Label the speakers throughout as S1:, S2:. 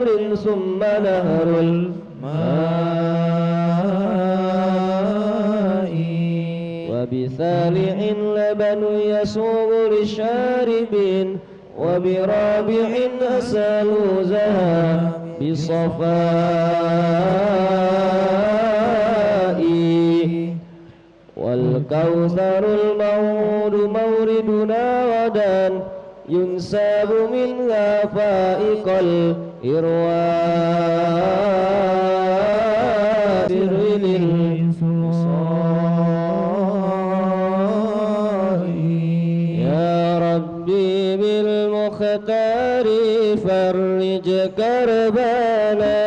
S1: تمر ثم نهر الماء وبثالع لبن يسوغ للشاربين وبرابع أسال زها بصفاء والكوثر الموعود موردنا غدا ينساب منها فائق الإرواء للإنصاء يا ربي بالمختار فرج كربنا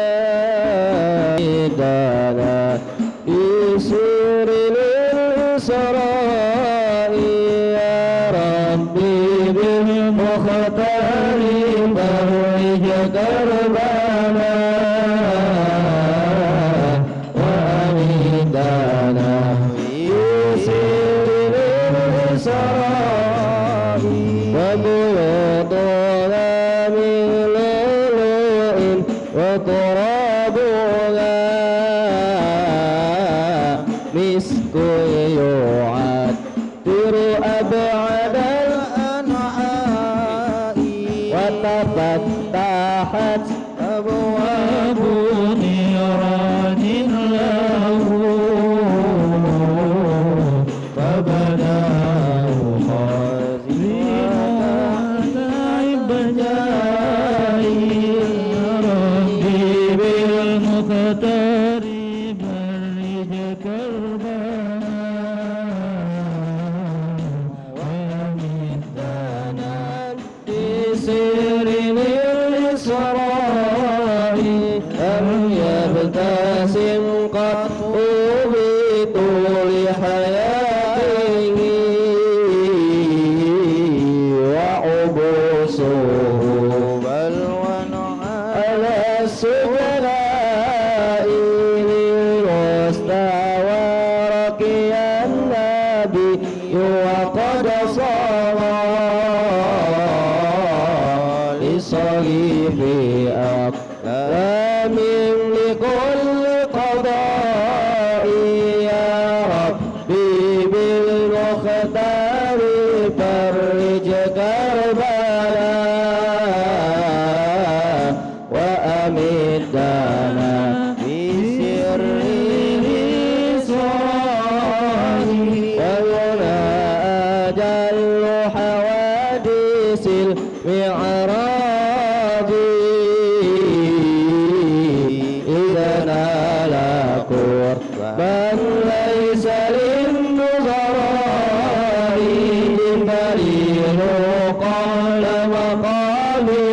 S1: دانا بسور للإسراء يا ربي بالمختار فرج كربنا وأمدنا بسور للإسراء وبيضنا من لؤلؤ وترابها مسك يعطر أبعد الأنحاء وتفتحت أبواب نيران له فبدا خازنات عبجائي ربي بالمختار فرج كربنا ومدنا بسر الإسراء لم يبتسم قط بطول حياته وعبوسه بل على السبلاء للمستوى رقي النبي وقد صار لصريح أقلام لكل قضاء يا ربي بالمختار فرج كربنا وأمدنا بسر الإسراء وهنا أجل حوادث المعراج إذا نال قربا ليس للنظراء فريق قال مقالي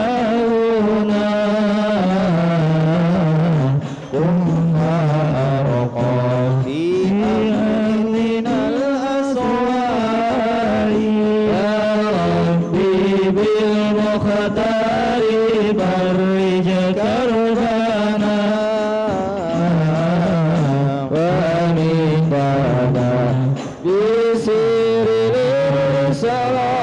S1: ينتهون كنا أرقى في أهلنا الأسوار يا ربي بالمختار فرج كربنا وأمدنا بسر الإسراء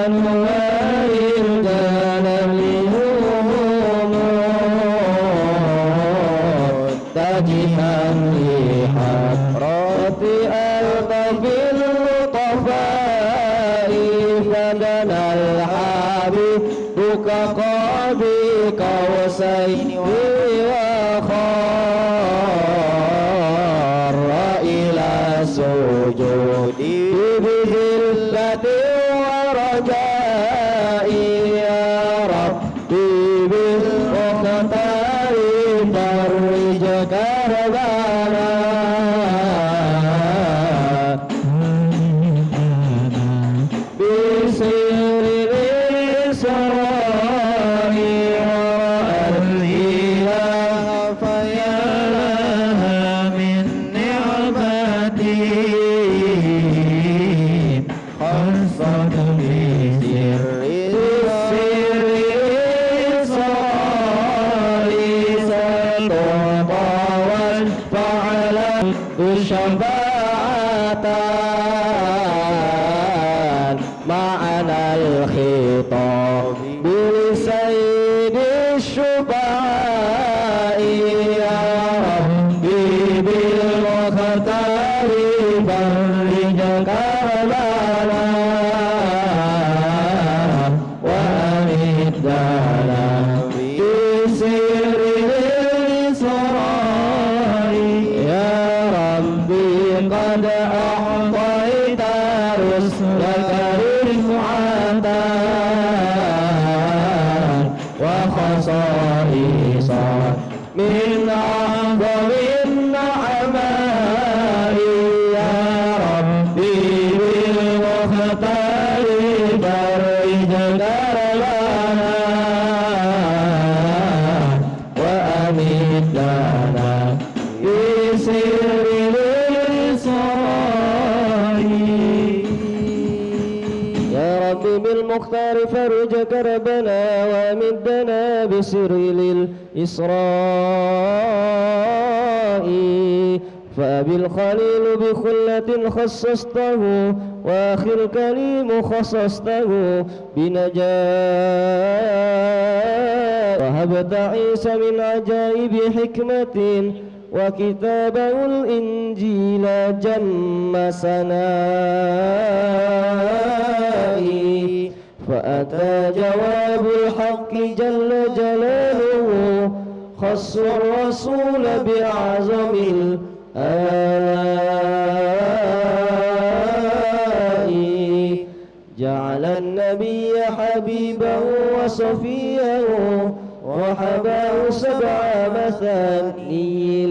S1: أنوار الجلال لهم تجها لحضرة ألطف اللطفاء فدنا الحبيب كقاب قوسين وخار إلى سجود بذلة ورجاء يا ربي بالمختار فرج كربنا بسر الإسراء ورأى الإله فيا لها من نعمته خلصا على الخطاب بسيد الشفعاء يا ربي بالمختار فرج كربنا وأمدنا بسر الإسراء يا ربي قد أعطيت رسلك رفعة وخصائصا من أعظم النعماء يا ربي بالمختار فرج كربنا وأمدنا بسر الإسراء يا ربي بالمختار فرج كربنا وأمدنا بسر الإسراء فأبي الخليل بخلة خصصته وأخي الكريم خصصته بنجاة وهبت عيسى من عجائب حكمة وكتابه الإنجيل جم سنائي فأتى جواب الحق جل جلاله خص الرسول بأعظم الآلاء جعل النبي حبيبه وصفيه وحباه سبع مثاني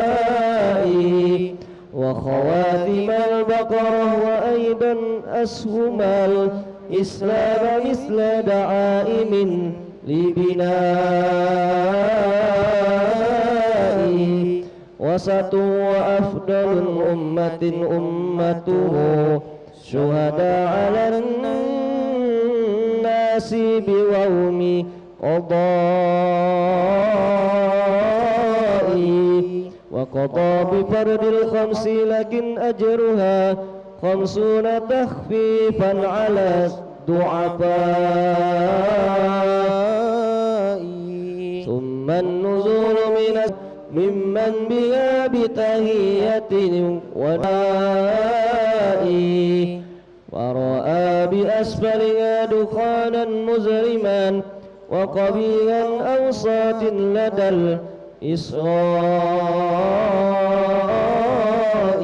S1: لثنائي وخواتم البقرة وأيضا أسهم الإسلام مثل دعائم لبنائي وسط وأفضل أمة أمته شهداء على الناس بيوم قضائي وقضى بفرد الخمس لكن أجرها 50 تخفيفا على الضعفاء ثم النزول ممن بها بتهية ونائي ورأى بأسفلها دخانا مزرما وقبيلا أوساط لدى الإسراء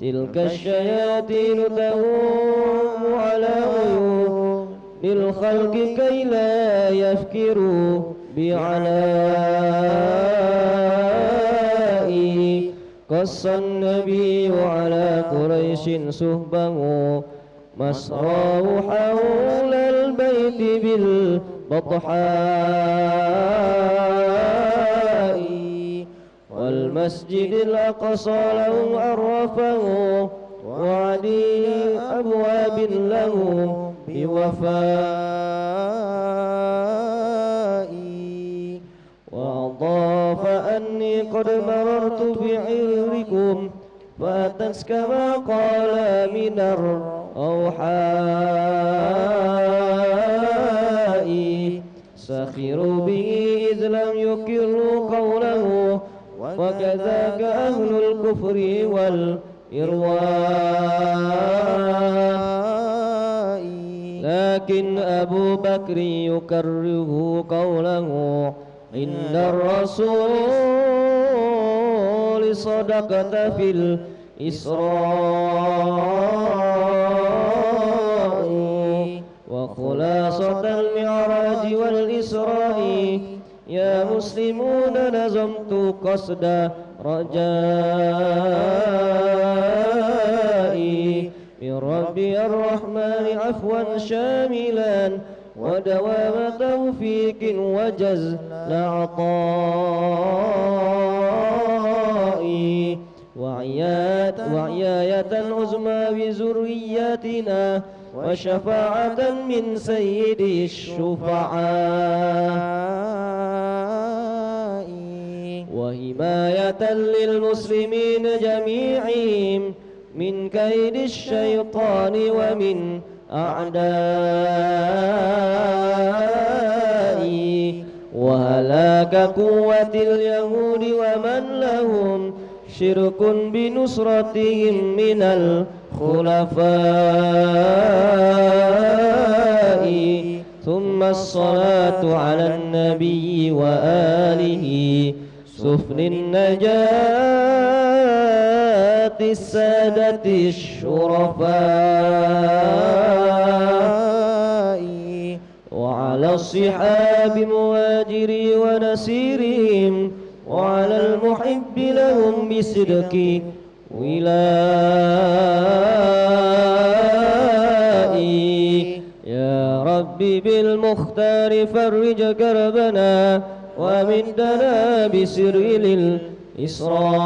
S1: تلك الشياطين تهوم على عيون للخلق كي لا يفكروا بعنائي قص النبي على قريش سهبه مسراه حول البيت بالبطحاء والمسجد الأقصى له عرفه وعدي أبواب له بوفائي وأضاف أني قد مررت بعيركم فأتت كما قال من الأوحاء سخروا به إذ لم يكروا قوله وكذاك أهل الكفر والإرواء لكن أبو بكر يكره قوله إن الرسول صدقت في الإسراء وخلاصة المعراج والإسراء يا مسلمون نظمت قصد رجائي من ربي الرحمن عفوا شاملا ودوام توفيق وجزل عطائي وعياية عظمى بذرياتنا وشفاعة من سيد الشفعاء، وحماية للمسلمين جميعهم من كيد الشيطان ومن أعدائي وهلاك قوة اليهود ومن لهم شرك بنصرتهم من الخلفاء ثم الصلاة على النبي وآله سفن النجاة السادة الشرفاء وعلى الصحاب مهاجري ونسيرهم وعلى المحب لهم بصدق ولائي يا ربي بالمختار فرج كربنا ومدنا بسر للإسراء.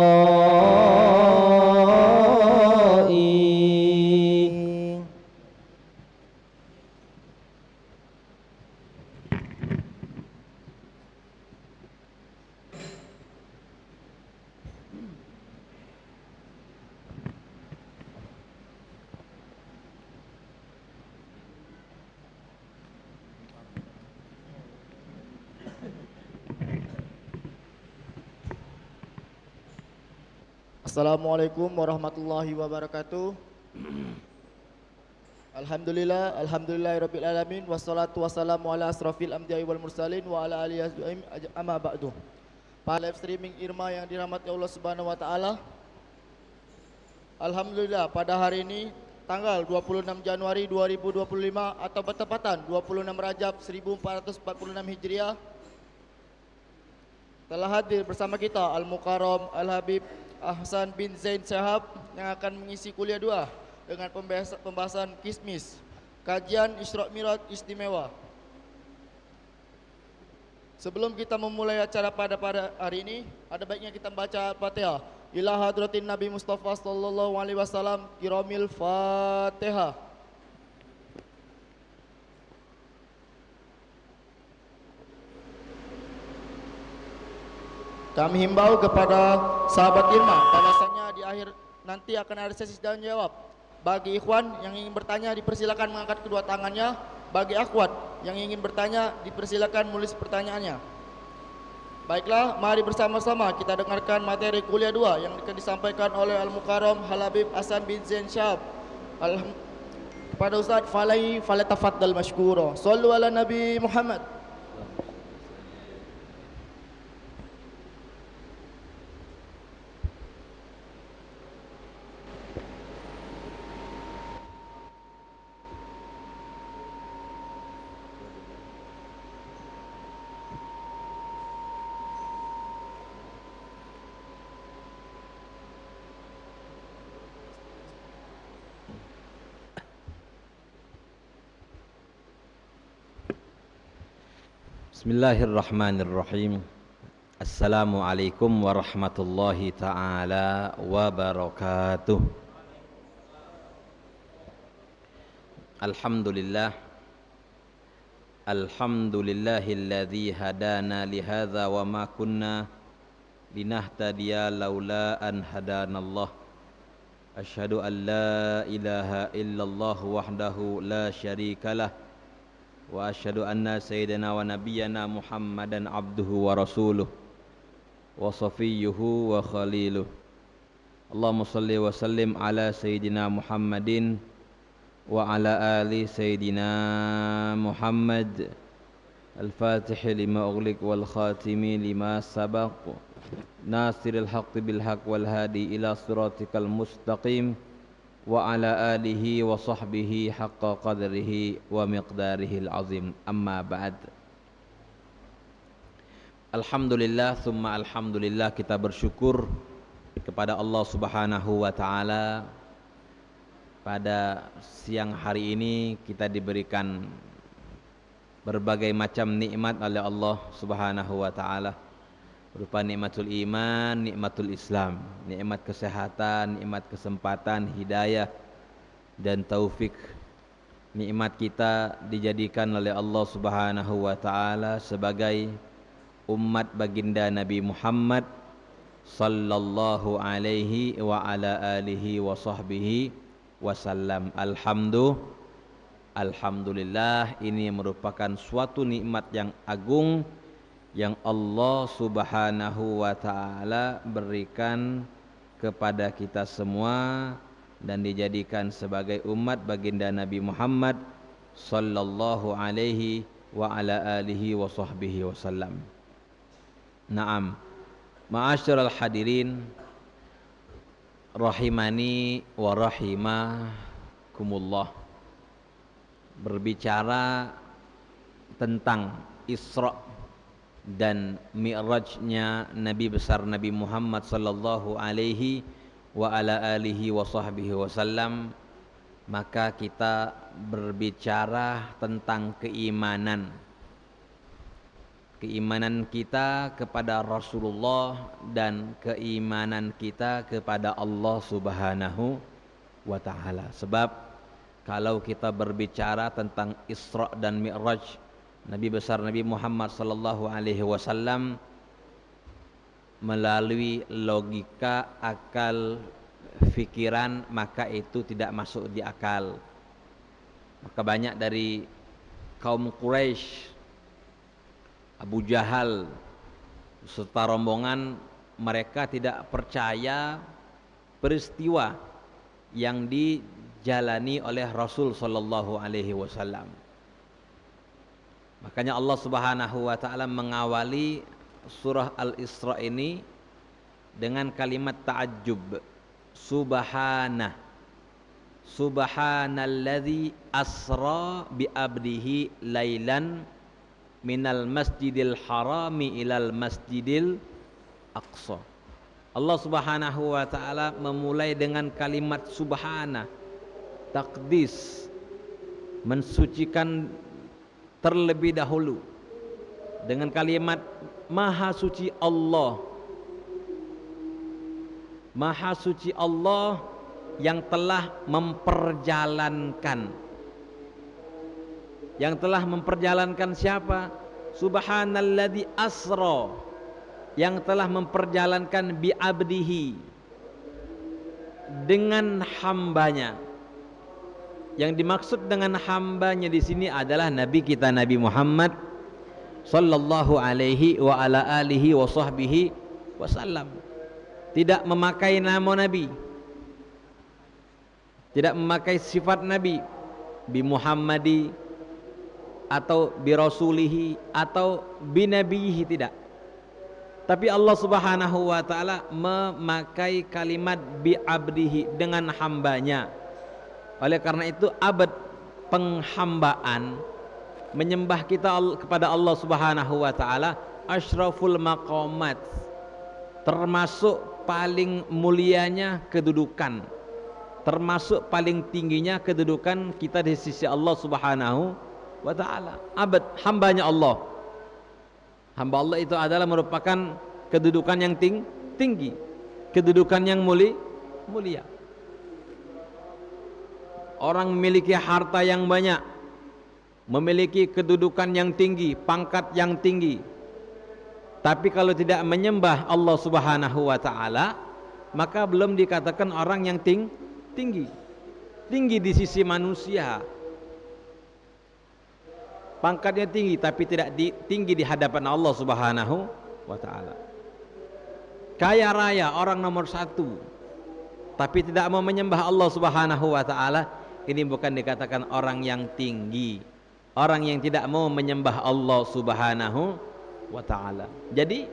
S2: Assalamualaikum warahmatullahi wabarakatuh. Alhamdulillahirabbil alamin wassalatu wassalamu ala asrafil anbiya'i wal mursalin wa ala alihi ajma'in amma ba'du. Para live streaming Irma yang dirahmati Allah Subhanahu wa taala. Alhamdulillah pada hari ini tanggal 26 Januari 2025 atau bertepatan 26 Rajab 1446 Hijriah telah hadir bersama kita Al-Mukarram Al-Habib Ahsan bin Zain Shahab yang akan mengisi kuliah 2 dengan pembahasan kismis, kajian Isra Mi'raj istimewa. Sebelum kita memulai acara pada hari ini, ada baiknya kita baca Fatihah. Ila hadratin Nabi Mustafa sallallahu alaihi wasallam, kiramil Fatihah. Kami himbau kepada sahabat Irma bahwasanya di akhir nanti akan ada sesi dan jawab. Bagi ikhwan yang ingin bertanya dipersilakan mengangkat kedua tangannya. Bagi akhwat yang ingin bertanya dipersilakan menulis pertanyaannya. Baiklah, mari bersama-sama kita dengarkan materi kuliah 2 yang akan disampaikan oleh Al-Mukarram Al-Habib Ahsan bin Zain Shahab. Kepada Ustaz falatafaddal mashkura. Shallu ala Nabi Muhammad.
S3: Bismillahirrahmanirrahim. Assalamualaikum warahmatullahi ta'ala wabarakatuh. Alhamdulillah. Alhamdulillahilladzi hadana lihadza wa ma kunna linahtadiya laula an hadanallah. Asyhadu an la ilaha illallah wahdahu la syarikalah. Wa asyhadu anna sayyidina wa nabiyyana Muhammadan abduhu wa rasuluh wa safiyyuhu wa khaliluh. Allahumma salli wa sallim ala sayyidina Muhammadin wa ala ali sayyidina Muhammad al-fatih lima ughliq wal khatimi lima sabaq nasiril haqqi bil haqq wal hadi ila siratikal mustaqim wa ala alihi wa sahbihi haqqa qadrihi wa miqdarihil azim. Amma ba'd. Alhamdulillah thumma alhamdulillah, kita bersyukur kepada Allah Subhanahu wa taala. Pada siang hari ini kita diberikan berbagai macam nikmat oleh Allah Subhanahu wa taala, berupa nikmatul iman, nikmatul Islam, nikmat kesehatan, nikmat kesempatan, hidayah dan taufik. Nikmat kita dijadikan oleh Allah Subhanahu wa taala sebagai umat baginda Nabi Muhammad sallallahu alaihi wa ala alihi wa sahbihi wasallam. Alhamdulillah, ini merupakan suatu nikmat yang agung yang Allah Subhanahu wa taala berikan kepada kita semua dan dijadikan sebagai umat baginda Nabi Muhammad sallallahu alaihi wa ala alihi wa sahbihi wasallam. Naam, ma'asyiral hadirin rahimani wa rahimakumullah. Berbicara tentang Isra dan Mi'rajnya Nabi besar Nabi Muhammad sallallahu alaihi wa ala alihi wa sahbihi wasallam, maka kita berbicara tentang keimanan kita kepada Rasulullah dan keimanan kita kepada Allah Subhanahu wa taala. Sebab kalau kita berbicara tentang Isra dan Mi'raj Nabi besar Nabi Muhammad sallallahu alaihi wasallam melalui logika, akal, fikiran, maka itu tidak masuk di akal. Maka banyak dari kaum Quraisy, Abu Jahal serta rombongan mereka tidak percaya peristiwa yang dijalani oleh Rasul sallallahu alaihi wasallam. Makanya Allah Subhanahu wa taala mengawali surah Al-Isra ini dengan kalimat ta'ajjub. Subhanalladzi asra bi abdihi lailan minal masjidil harami ilal masjidil aqsa. Allah Subhanahu wa taala memulai dengan kalimat subhana, takdis, mensucikan terlebih dahulu dengan kalimat maha suci Allah. Maha suci Allah yang telah memperjalankan siapa? Subhanalladzi asra, yang telah memperjalankan bi abdihi, dengan hambanya. Yang dimaksud dengan hambanya di sini adalah Nabi kita Nabi Muhammad sallallahu alaihi wa ala alihi wa sahbihi wasallam. Tidak memakai nama Nabi, tidak memakai sifat Nabi, bi Muhammadi atau bi Rasulihi atau bi Nabihi, tidak. Tapi Allah Subhanahu wa taala memakai kalimat bi abdihi, dengan hambanya. Oleh karena itu abad penghambaan, menyembah kita kepada Allah Subhanahu wa taala asyraful maqamat, termasuk paling mulianya kedudukan, termasuk paling tingginya kedudukan kita di sisi Allah Subhanahu wa taala. Abad hambanya Allah. Hamba Allah itu adalah merupakan kedudukan yang tinggi, kedudukan yang mulia. Orang memiliki harta yang banyak, memiliki kedudukan yang tinggi, pangkat yang tinggi, tapi kalau tidak menyembah Allah Subhanahu wa taala, maka belum dikatakan orang yang tinggi di sisi manusia. Pangkatnya tinggi tapi tidak tinggi di hadapan Allah Subhanahu wa taala. Kaya raya, orang nomor 1, tapi tidak mau menyembah Allah Subhanahu wa taala, ini bukan dikatakan orang yang tinggi, orang yang tidak mau menyembah Allah Subhanahu wa taala. Jadi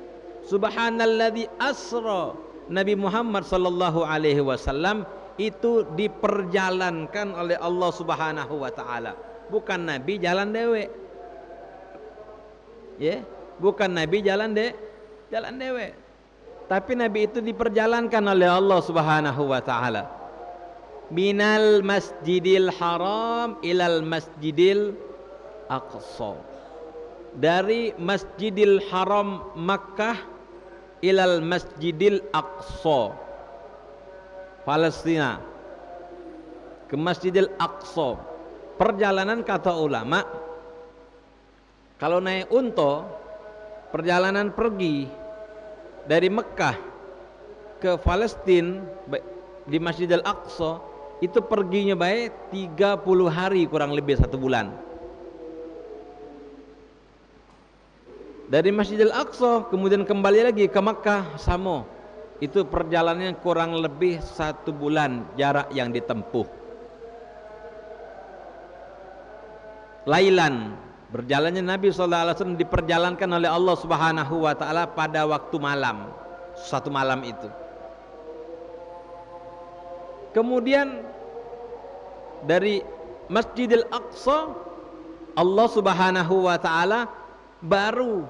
S3: subhanalladzi asra, Nabi Muhammad sallallahu alaihi wasallam itu diperjalankan oleh Allah Subhanahu wa taala, bukan Nabi jalan dewe. Ya, bukan Nabi jalan dewe. Tapi Nabi itu diperjalankan oleh Allah Subhanahu wa taala. Minal masjidil haram ilal masjidil aqsa, dari Masjidil Haram Makkah ilal Masjidil Aqsa Palestina ke Masjidil Aqsa. Perjalanan kata ulama, kalau naik unta, perjalanan pergi dari Mekah ke Palestina di Masjidil Aqsa itu perginya baik 30 hari kurang lebih 1 bulan. Dari Masjidil Aqsa kemudian kembali lagi ke Makkah sama. Itu perjalanannya kurang lebih 1 bulan jarak yang ditempuh. Lailan, berjalannya Nabi SAW diperjalankan oleh Allah Subhanahu wa taala pada waktu malam, satu malam itu. Kemudian dari Masjidil Aqsa Allah Subhanahu wa taala baru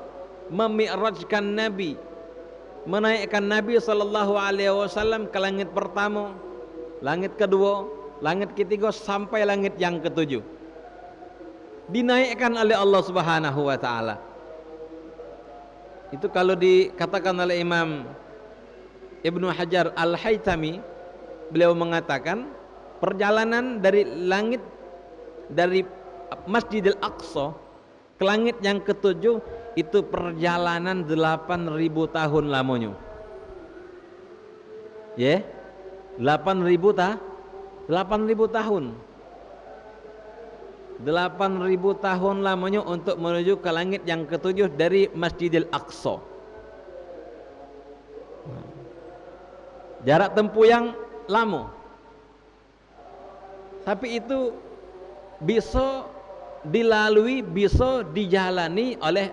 S3: memi'rajkan Nabi, menaikkan Nabi sallallahu alaihi wasallam ke langit pertama, langit kedua, langit ketiga sampai langit yang ketujuh. Dinaikkan oleh Allah Subhanahu wa taala. Itu kalau dikatakan oleh Imam Ibnu Hajar Al-Haytami, beliau mengatakan perjalanan dari langit dari Masjidil Aqsa ke langit yang ketujuh itu perjalanan 8.000 tahun lamanya. Ya, 8.000 tahun. 8.000 tahun lamanya untuk menuju ke langit yang ketujuh dari Masjidil Aqsa. Jarak tempuh yang lama. Tapi itu bisa dilalui, bisa dijalani oleh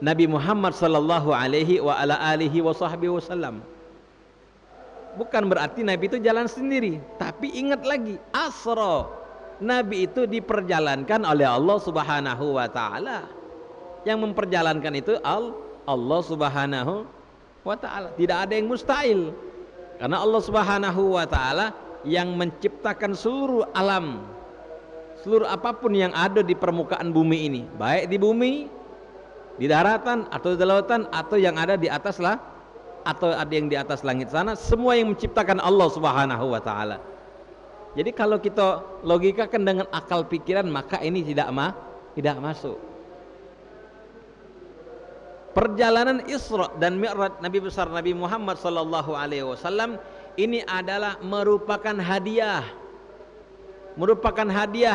S3: Nabi Muhammad sallallahu alaihi wa ala alihi wasallam. Bukan berarti Nabi itu jalan sendiri, tapi ingat lagi, asra, Nabi itu diperjalankan oleh Allah Subhanahu wa taala. Yang memperjalankan itu Allah Subhanahu wa taala. Tidak ada yang mustahil. Karena Allah Subhanahu wa taala yang menciptakan seluruh alam, seluruh apapun yang ada di permukaan bumi ini, baik di bumi, di daratan atau di lautan atau yang ada di atas lah, atau ada yang di atas langit sana, semua yang menciptakan Allah Subhanahu wa taala. Jadi kalau kita logikakan dengan akal pikiran, maka ini tidak masuk. Perjalanan Isra dan Mi'raj Nabi besar Nabi Muhammad sallallahu alaihi wasallam ini adalah merupakan hadiah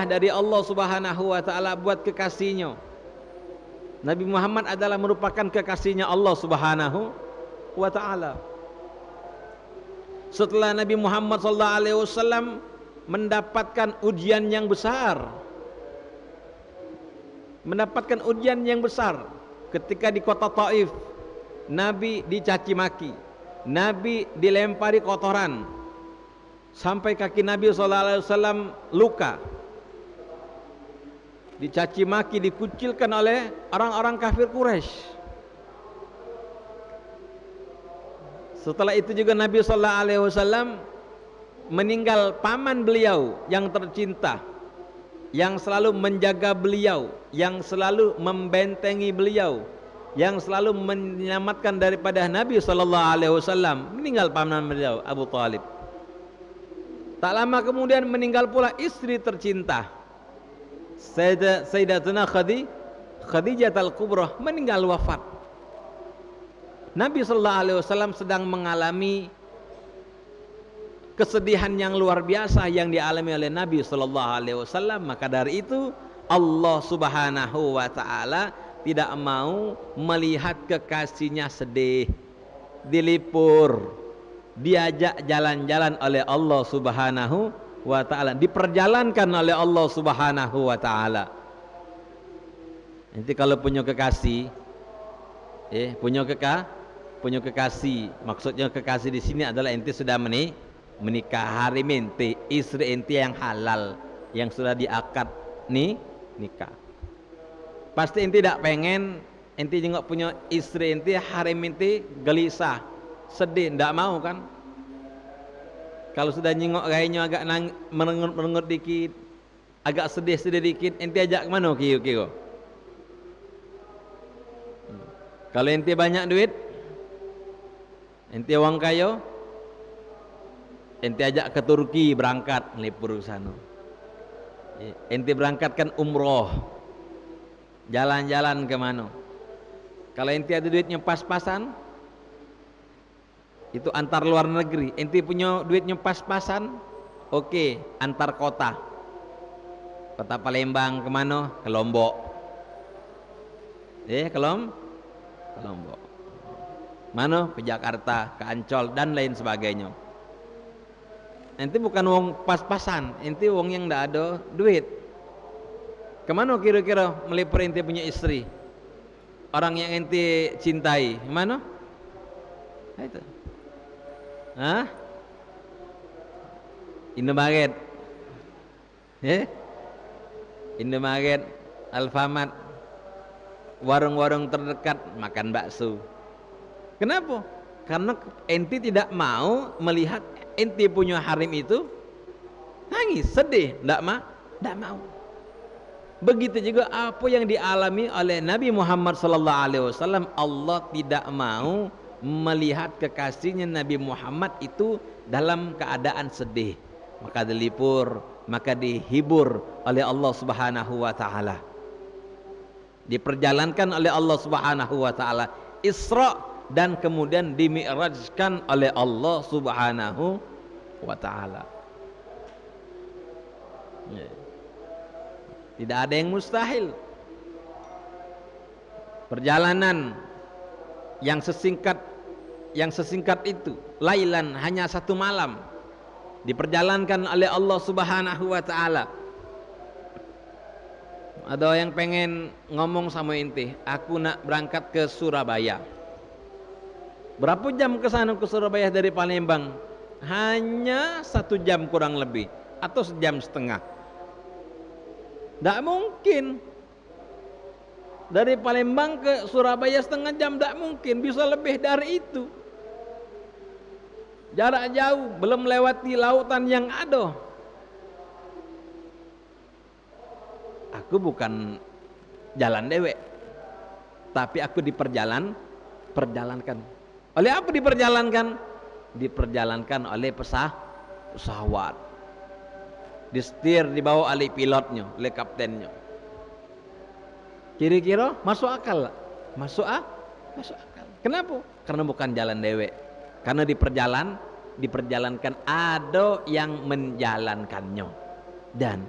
S3: dari Allah Subhanahu wa taala buat kekasihnya. Nabi Muhammad adalah merupakan kekasihnya Allah Subhanahu wa taala. Setelah Nabi Muhammad sallallahu alaihi wasallam mendapatkan ujian yang besar, ketika di kota Taif, Nabi dicaci maki, Nabi dilempari kotoran, sampai kaki Nabi SAW luka, dicaci maki, dikucilkan oleh orang-orang kafir Quraisy. Setelah itu juga Nabi SAW meninggal paman beliau yang tercinta, yang selalu menjaga beliau, yang selalu membentengi beliau, yang selalu menyelamatkan daripada Nabi SAW. Meninggal paman beliau Abu Thalib. Tak lama kemudian meninggal pula istri tercinta Sayyidatuna Khadijah Al-Kubra, meninggal wafat. Nabi SAW sedang mengalami kesedihan yang luar biasa yang dialami oleh Nabi SAW. Maka dari itu Allah Subhanahu wa taala tidak mau melihat kekasihnya sedih, dilipur, diajak jalan-jalan oleh Allah Subhanahu wa taala, diperjalankan oleh Allah Subhanahu wa taala. Nanti kalau punya kekasih, punya kekasih, maksudnya kekasih di sini adalah ente sudah menikah, harim ente, istri ente yang halal, yang sudah diakad nikah. Pasti ente tidak pengen ente juga punya istri ente, harim ente gelisah, sedih, tidak mau kan? Kalau sudah nyengok gayanya agak merengut dikit, agak sedih dikit, ente ajak kemana kira-kira? Kalau ente banyak duit, ente orang kaya, ente ajak ke Turki berangkat melipur ke sana. Ente berangkatkan umroh, jalan-jalan ke mana. Kalau ente ada duitnya pas-pasan, itu antar luar negeri. Ente punya duitnya pas-pasan, oke, antar kota. Kota Palembang kemana? Ke Lombok. Ke Lombok. Mana? Ke Jakarta, ke Ancol dan lain sebagainya. Ente bukan uang pas-pasan, ente uang yang ndak ada duit. Kemana kira-kira melipir ente punya istri? Orang yang ente cintai, mana? Itu. Hah? Indomaret. Indomaret, Alfamart, warung-warung terdekat makan bakso. Kenapa? Karena ente tidak mau melihat ente punya harim itu nangis, sedih, tidak mau. Begitu juga apa yang dialami oleh Nabi Muhammad SAW. Allah tidak mau melihat kekasihnya Nabi Muhammad itu dalam keadaan sedih, maka dilipur, maka dihibur oleh Allah Subhanahu wa taala, diperjalankan oleh Allah Subhanahu wa taala Isra, dan kemudian dimi'rajkan oleh Allah Subhanahu wa taala. Tidak ada yang mustahil. Perjalanan yang sesingkat itu, lailan, hanya 1 malam, diperjalankan oleh Allah Subhanahu wa taala. Ada yang pengen ngomong sama ente, aku nak berangkat ke Surabaya. Berapa jam ke sana ke Surabaya dari Palembang? Hanya 1 jam kurang lebih, atau 1,5 jam. Tidak mungkin. Dari Palembang ke Surabaya 1/2 jam, tidak mungkin, bisa lebih dari itu. Jarak jauh, belum melewati lautan yang ada. Aku bukan jalan dewek, tapi aku perjalankan. Oleh apa diperjalankan? Diperjalankan oleh pesawat. Disetir, dibawa oleh pilotnya, oleh kaptennya. Kira-kira masuk akal? Masuk akal. Kenapa? Karena bukan jalan dewek. Karena diperjalankan ada yang menjalankannya. Dan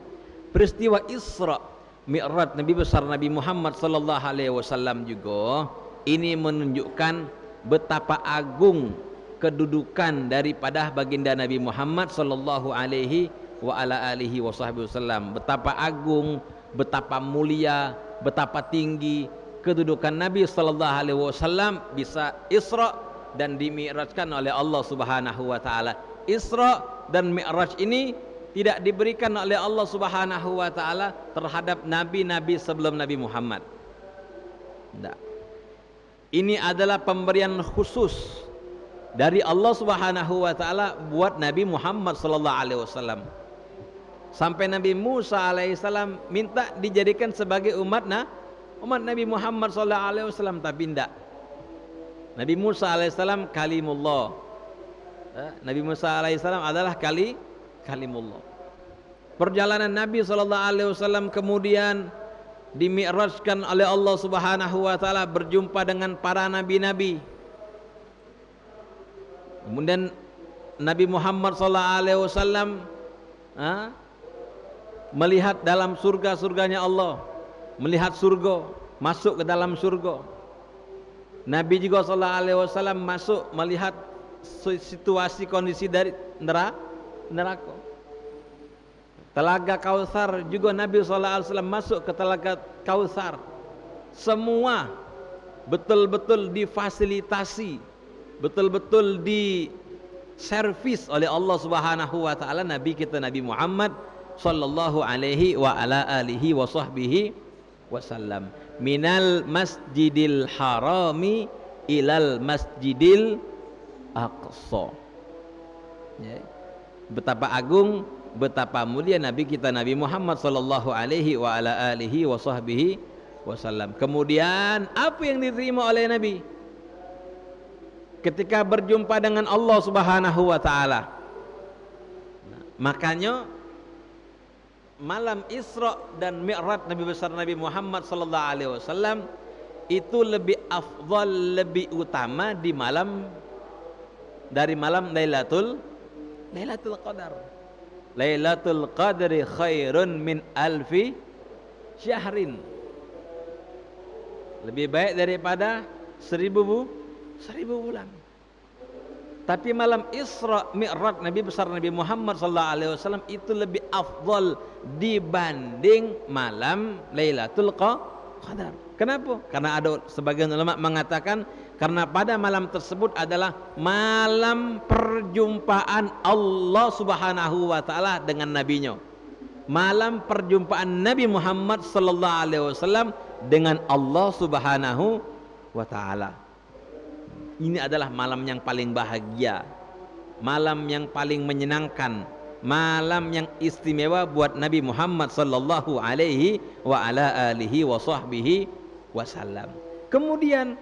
S3: peristiwa Isra Mi'raj Nabi besar Nabi Muhammad sallallahu alaihi wasallam juga ini menunjukkan betapa agung kedudukan daripada baginda Nabi Muhammad sallallahu alaihi wa ala alihi wasallam. Betapa agung, betapa mulia, betapa tinggi kedudukan Nabi sallallahu alaihi wasallam bisa Isra dan dimi'rajkan oleh Allah Subhanahu wa taala. Isra dan Mi'raj ini tidak diberikan oleh Allah Subhanahu wa taala terhadap nabi-nabi sebelum Nabi Muhammad. Tidak. Ini adalah pemberian khusus dari Allah Subhanahu wa taala buat Nabi Muhammad sallallahu alaihi wasallam. Sampai Nabi Musa alaihissalam minta dijadikan sebagai umat Nabi Muhammad sallallahu alaihi wasallam, tapi tidak. Nabi Musa alaihissalam kalimullah. Nabi Musa alaihissalam adalah kalimullah. Perjalanan Nabi sallallahu alaihi wasallam kemudian dimi'rajkan oleh Allah Subhanahu wa taala berjumpa dengan para nabi-nabi. Kemudian Nabi Muhammad sallallahu alaihi wasallam melihat dalam surga-surganya Allah, melihat surga, masuk ke dalam surga. Nabi juga sallallahu alaihi wasallam masuk melihat situasi kondisi dari neraka. Telaga Kautsar juga Nabi sallallahu alaihi wasallam masuk ke telaga Kautsar. Semua betul-betul difasilitasi, betul-betul diservis oleh Allah Subhanahu wa taala Nabi kita Nabi Muhammad sallallahu alaihi wa ala alihi wa sahbihi wasallam. Minal masjidil harami ilal masjidil aqsa. Ya. Betapa agung, betapa mulia Nabi kita Nabi Muhammad sallallahu alaihi wa ala alihi wa sahbihi wasallam. Kemudian apa yang diterima oleh Nabi ketika berjumpa dengan Allah Subhanahu wa taala? Makanya malam Isra dan Mi'raj Nabi besar Nabi Muhammad sallallahu alaihi wasallam itu lebih afdal, lebih utama di malam dari malam Lailatul Qadar. Lailatul Qadri khairun min alfi syahrin. Lebih baik daripada 1000 bulan. Tapi malam Isra Mi'raj Nabi besar Nabi Muhammad sallallahu alaihi wasallam itu lebih afdal dibanding malam Lailatul Qadar. Kenapa? Karena ada sebagian ulama mengatakan karena pada malam tersebut adalah malam perjumpaan Allah Subhanahu wa taala dengan nabinya. Malam perjumpaan Nabi Muhammad sallallahu alaihi wasallam dengan Allah Subhanahu wa taala. Ini adalah malam yang paling bahagia, malam yang paling menyenangkan, malam yang istimewa buat Nabi Muhammad sallallahu alaihi wa ala alihi wa sahbihi wasallam. Kemudian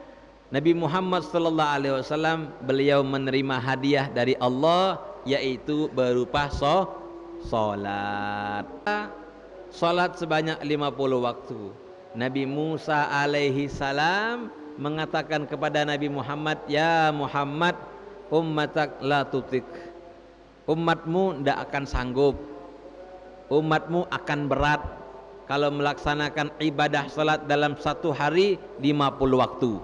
S3: Nabi Muhammad sallallahu alaihi wasallam beliau menerima hadiah dari Allah, yaitu berupa salat. Salat sebanyak 50 waktu. Nabi Musa alaihi salam mengatakan kepada Nabi Muhammad, ya Muhammad, ummatak la tutik, umatmu tidak akan sanggup, umatmu akan berat kalau melaksanakan ibadah salat dalam satu hari 50 waktu.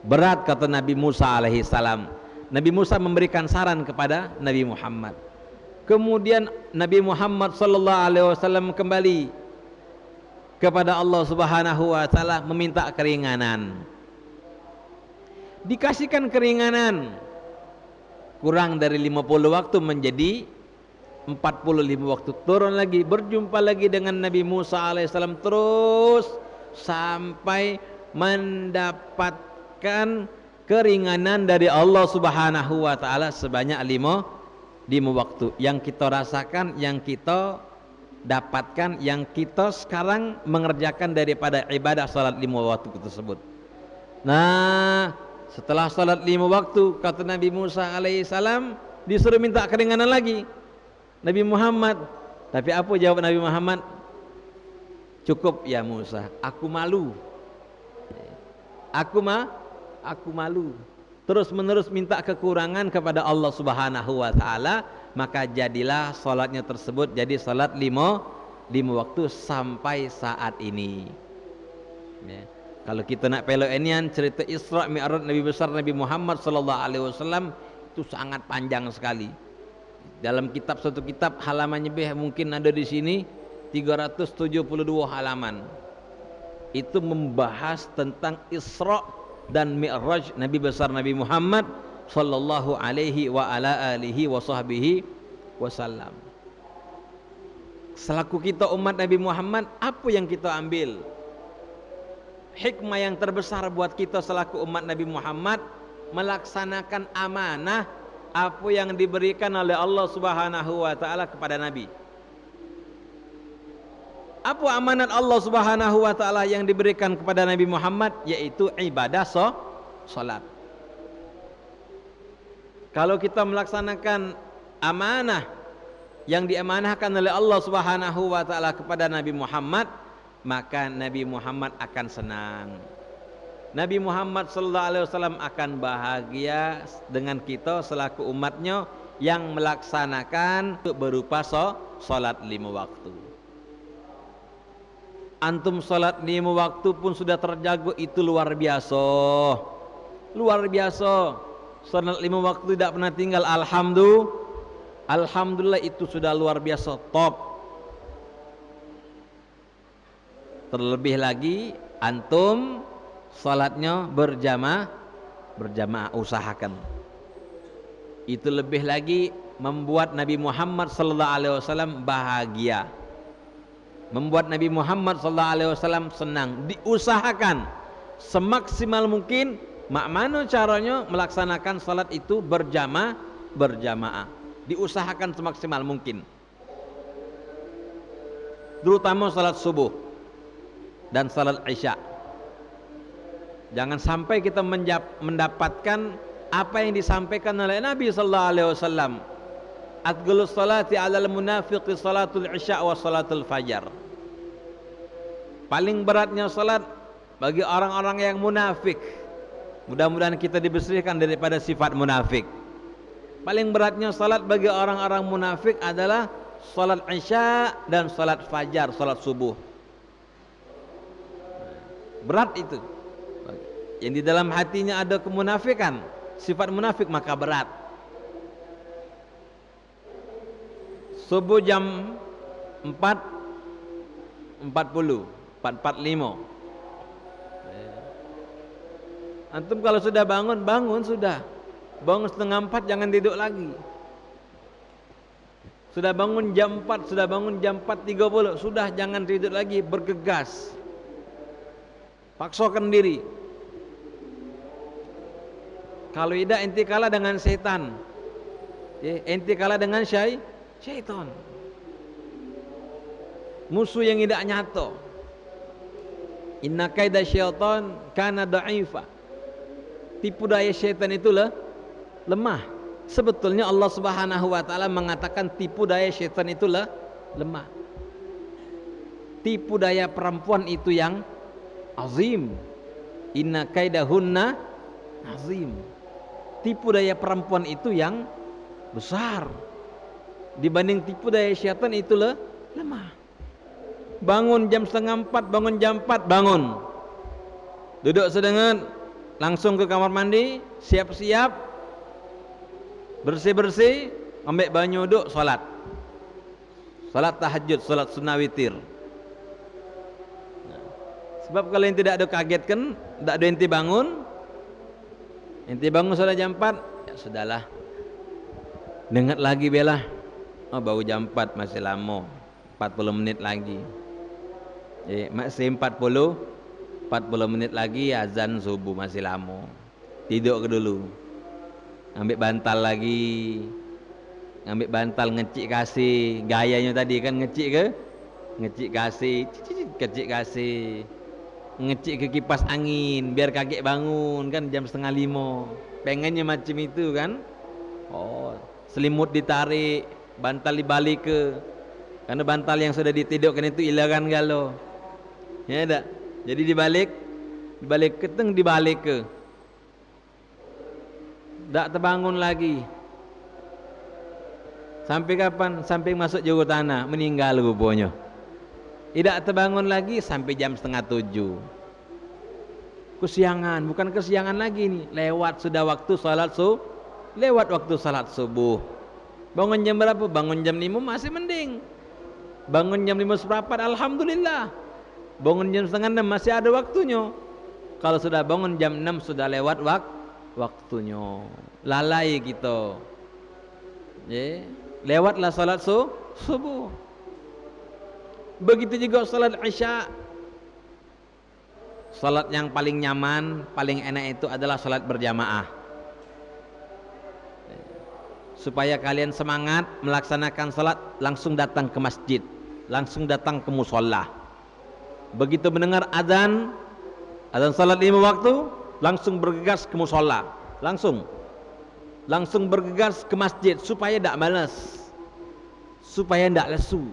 S3: Berat, kata Nabi Musa alaihi salam. Nabi Musa memberikan saran kepada Nabi Muhammad. Kemudian Nabi Muhammad sallallahu alaihi wasallam kembali kepada Allah Subhanahu wa taala meminta keringanan. Dikasihkan keringanan, kurang dari 50 waktu menjadi 45 waktu. Turun lagi, berjumpa lagi dengan Nabi Musa alaihissalam, terus sampai mendapatkan keringanan dari Allah Subhanahu wa taala sebanyak 5 waktu. Yang kita rasakan, yang kita dapatkan, yang kita sekarang mengerjakan daripada ibadah salat 5 waktu tersebut. Nah, setelah salat 5 waktu, kata Nabi Musa alaihissalam, disuruh minta keringanan lagi Nabi Muhammad. Tapi apa jawab Nabi Muhammad? Cukup ya Musa, aku malu. Aku malu. Terus menerus minta kekurangan kepada Allah Subhanahu wa taala, maka jadilah salatnya tersebut jadi salat 5 waktu sampai saat ini. Ya. Kalau kita nak pelok enian cerita Isra Mi'raj Nabi besar Nabi Muhammad sallallahu alaihi wasallam itu sangat panjang sekali. Dalam kitab, satu kitab halamannya mungkin ada di sini 372 halaman. Itu membahas tentang Isra dan Mi'raj Nabi besar Nabi Muhammad sallallahu alaihi wa ala alihi wa sahbihi wasallam. Selaku kita umat Nabi Muhammad, apa yang kita ambil? Hikmah yang terbesar buat kita selaku umat Nabi Muhammad melaksanakan amanah apa yang diberikan oleh Allah Subhanahu wa taala kepada Nabi. Apa amanat Allah Subhanahu wa taala yang diberikan kepada Nabi Muhammad? Yaitu ibadah salat. Kalau kita melaksanakan amanah yang diamanahkan oleh Allah Subhanahu wa taala kepada Nabi Muhammad, maka Nabi Muhammad akan senang. Nabi Muhammad sallallahu alaihi wasallam akan bahagia dengan kita selaku umatnya yang melaksanakan berupa salat 5 waktu. Antum salat 5 waktu pun sudah terjaga, itu luar biasa. Luar biasa. Salat 5 waktu tidak pernah tinggal, alhamdulillah itu sudah luar biasa, top. Terlebih lagi antum salatnya berjamaah, usahakan. Itu lebih lagi membuat Nabi Muhammad sallallahu alaihi wasallam bahagia, membuat Nabi Muhammad sallallahu alaihi wasallam senang. Diusahakan semaksimal mungkin mana caranya melaksanakan salat itu berjamaah. Diusahakan semaksimal mungkin, terutama salat subuh dan salat isya. Jangan sampai kita mendapatkan apa yang disampaikan oleh Nabi sallallahu alaihi wasallam, atqalus salati 'alal munafiqi salatul isya wa salatul fajar. Paling beratnya salat bagi orang-orang yang munafik. Mudah-mudahan kita dibersihkan daripada sifat munafik. Paling beratnya salat bagi orang-orang munafik adalah salat Isya dan salat fajar, salat subuh. Berat itu. Yang di dalam hatinya ada kemunafikan, sifat munafik, maka berat. Subuh jam 4.40, 4.45. Antum kalau sudah bangun sudah. Bangun setengah 4 jangan tidur lagi. Sudah bangun jam 4, sudah bangun jam 4.30, sudah jangan tidur lagi, bergegas. Paksakan diri. Kalau tidak ente kalah dengan setan. Ente kalah dengan syaitan. Musuh yang tidak nyata. Inna kaida syaitan kana dha'ifa. Tipu daya syaitan itu lemah. Sebetulnya Allah Subhanahu wa taala mengatakan tipu daya syaitan itu lemah. Tipu daya perempuan itu yang azim. Inna kaidahunna azim. Tipu daya perempuan itu yang besar dibanding tipu daya syaitan itu lemah. Bangun jam setengah 4, bangun jam 4, bangun. Duduk sedengan, langsung ke kamar mandi, siap-siap, bersih-bersih, ambil banyu duduk, salat. Salat tahajud, salat sunnah witir. Sebab kalau yang tidak ada kagetkan, tidak ada ente bangun sudah jam 4, ya sudahlah. Dengar lagi belah. Oh, baru jam 4, masih lama. 40 menit lagi. Masih 40 menit lagi azan subuh, masih lama. Tidur ke dulu. Ambil bantal lagi. Ambil bantal ngecik kasih. Gayanya tadi kan ngecik ke? Ngecik kasih, kecik kasih. Ngecik ke kipas angin biar kakek bangun kan jam 4:30. Pengennya macam itu kan. Oh, selimut ditarik, bantal dibalik ke, karena bantal yang sudah ditidurkan itu hilang galau. Ya tak? Jadi dibalik keteng, dibalik ke. Tak terbangun lagi. Sampai kapan? Sampai masuk juru tanah, meninggal rupanya. Tidak terbangun lagi sampai jam 6:30. Kesiangan, bukan kesiangan lagi nih. Lewat sudah waktu salat subuh. Bangun jam berapa? Bangun jam 5 masih mending. Bangun jam 5 seperempat, alhamdulillah. Bangun jam 5:30 masih ada waktunya. Kalau sudah bangun jam 6 sudah lewat waktunya. Lalai kita. Lewatlah salat subuh. Begitu juga salat Isya. Salat yang paling nyaman, paling enak itu adalah salat berjamaah. Supaya kalian semangat melaksanakan salat, langsung datang ke masjid, langsung datang ke musola. Begitu mendengar azan salat 5 waktu, langsung bergegas ke musola, langsung bergegas ke masjid supaya tidak malas, supaya tidak lesu.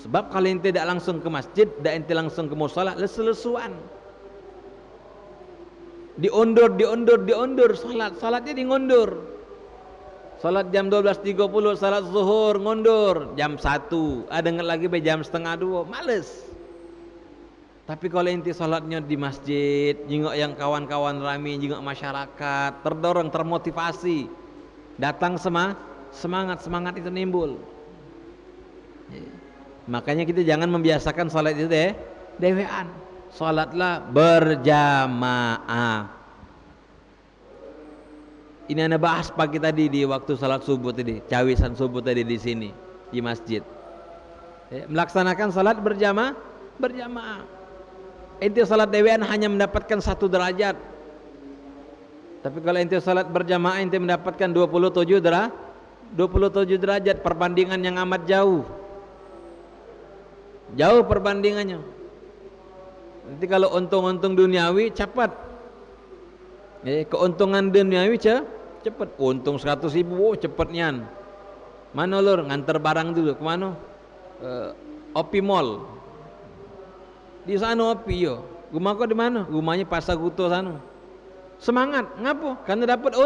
S3: Sebab kalau ente tidak langsung ke masjid, tidak ente langsung ke musola, lesu-lesuan. Diundur, salatnya diundur. Salat jam 12.30, salat zuhur ngundur jam 1. Dengar lagi jam 1:30, males. Tapi kalau ente salatnya di masjid, jengok yang kawan-kawan rame, jengok masyarakat, terdorong, termotivasi, datang semangat itu nimbul. Makanya kita jangan membiasakan salat itu dewean. Salatlah berjamaah. Ini Anda bahas pagi tadi di waktu salat subuh tadi, cawisan subuh tadi di sini di masjid. Melaksanakan salat berjamaah. Ente salat dewean hanya mendapatkan 1 derajat. Tapi kalau ente salat berjamaah ente mendapatkan 27 derajat, perbandingan yang amat jauh. Jauh perbandingannya. Nanti kalau untung-untung duniawi cepat. Keuntungan duniawi cepat. Untung 100.000, cepat nian. Mana lur nganter barang dulu ke mana? Opi Mall. Di sana Opi yo. Rumah kau di mana? Rumahnya Pasar Guto sana. Semangat, ngapo? Karena dapat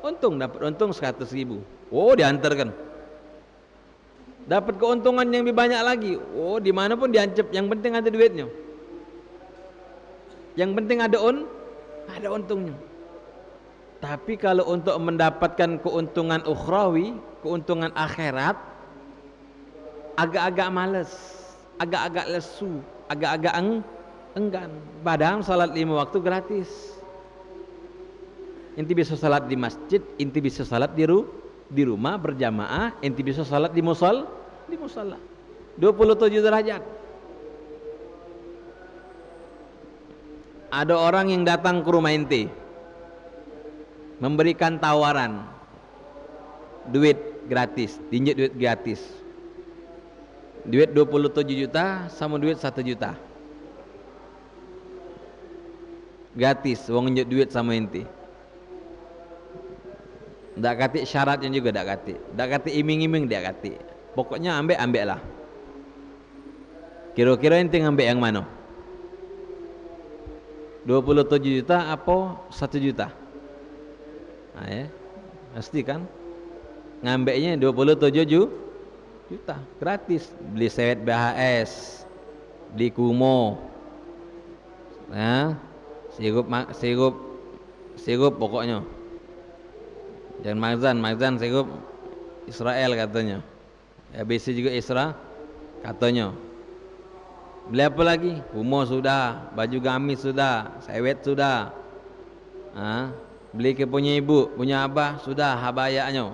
S3: dapat untung 100.000. Oh, diantarkan. Dapat keuntungan yang lebih banyak lagi. Oh, dimanapun diancep, yang penting ada duitnya. Yang penting ada untungnya. Tapi kalau untuk mendapatkan keuntungan ukhrawi, keuntungan akhirat, agak-agak males, agak-agak lesu, agak-agak enggan. Padahal salat 5 waktu gratis. Inti bisa salat di masjid, inti bisa salat di rumah berjamaah, inti bisa salat di musalla. 27 derajat. Ada orang yang datang ke rumah inti, memberikan tawaran duit gratis, dinjek duit gratis. Duit 27 juta sama duit 1 juta. Gratis, wong njuk duit sama inti. Ndak kati syaratnya juga ndak kati. Ndak kati iming-iming dia kati. Pokoknya ambek lah. Kira-kira inti ngambil yang mana? 27 juta apa 1 juta? Nah ya, pasti kan ngambeknya 27 juta gratis, beli sewet BHS, beli Kumo, nah, sirup pokoknya. Jangan Magzan sirup Israel katanya. ABC juga Isra katanya. Beli apa lagi? Kumo sudah, baju gamis sudah, sewet sudah. Beli ke punya ibu, punya abah sudah, habayanya.